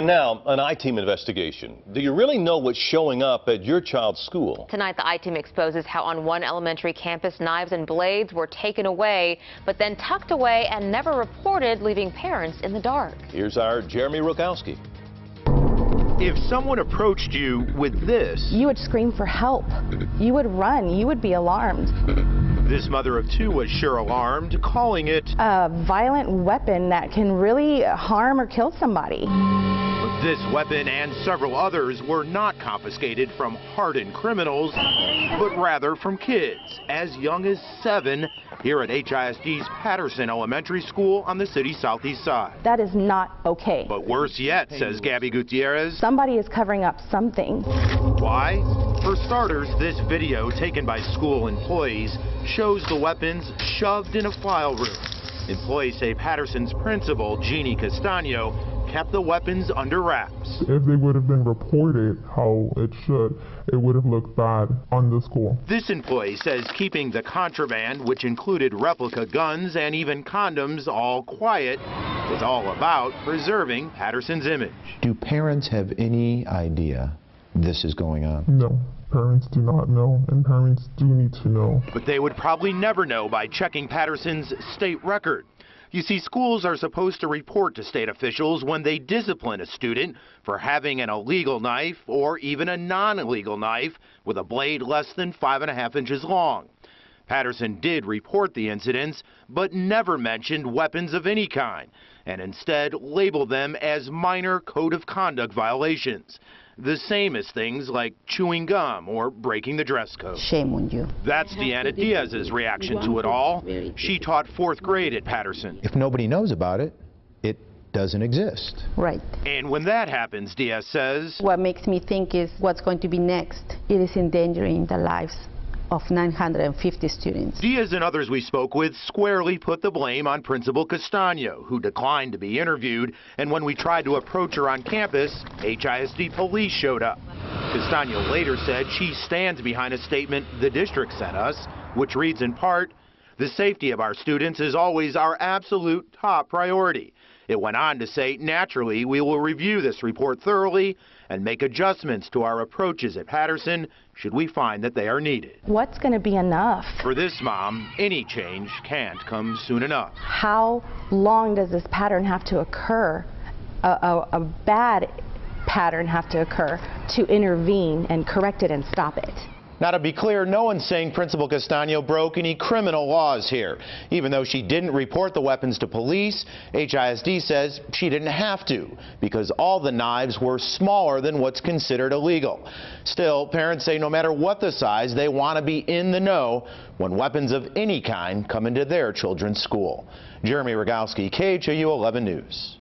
And now, an I-Team investigation. Do you really know what's showing up at your child's school? Tonight, the I-Team exposes how on one elementary campus, knives and blades were taken away, but then tucked away and never reported, leaving parents in the dark. Here's our Jeremy Rokowski. If someone approached you with this, you would scream for help. You would run. You would be alarmed. This mother of two was sure alarmed, calling it a violent weapon that can really harm or kill somebody. This weapon and several others were not confiscated from hardened criminals, but rather from kids as young as 7 here at HISD's Patterson Elementary School on the city's southeast side. That is not okay. But worse yet, says Gabby Gutierrez, somebody is covering up something. Why? For starters, this video taken by school employees shows the weapons shoved in a file room. Employees say Patterson's principal, Jeannie Castano, kept the weapons under wraps. If they would have been reported how it should, it would have looked bad on the school. This employee says keeping the contraband, which included replica guns and even condoms, all quiet was all about preserving Patterson's image. Do parents have any idea this is going on? No. Parents do not know, and parents do need to know. But they would probably never know by checking Patterson's state record. You see, schools are supposed to report to state officials when they discipline a student for having an illegal knife or even a non-illegal knife with a blade less than 5.5 inches long. Patterson did report the incidents, but never mentioned weapons of any kind, and instead labeled them as minor code of conduct violations. The same as things like chewing gum or breaking the dress code. Shame on you. That's Deanna Diaz's reaction to it all. She taught 4th grade at Patterson. If nobody knows about it, it doesn't exist. Right. And when that happens, Diaz says, what makes me think is what's going to be next. It is endangering the lives of 950 students. Diaz and others we spoke with squarely put the blame on Principal Castano, who declined to be interviewed, and when we tried to approach her on campus, HISD police showed up. Castano later said she stands behind a statement the district sent us, which reads in part, "The safety of our students is always our absolute top priority." It went on to say, naturally, we will review this report thoroughly and make adjustments to our approaches at Patterson should we find that they are needed. What's going to be enough? For this mom, any change can't come soon enough. How long does this pattern have to occur, a bad pattern have to occur to intervene and correct it and stop it? Now, to be clear, no one's saying Principal Castano broke any criminal laws here. Even though she didn't report the weapons to police, HISD says she didn't have to because all the knives were smaller than what's considered illegal. Still, parents say no matter what the size, they want to be in the know when weapons of any kind come into their children's school. Jeremy Rogowski, KHOU 11 News.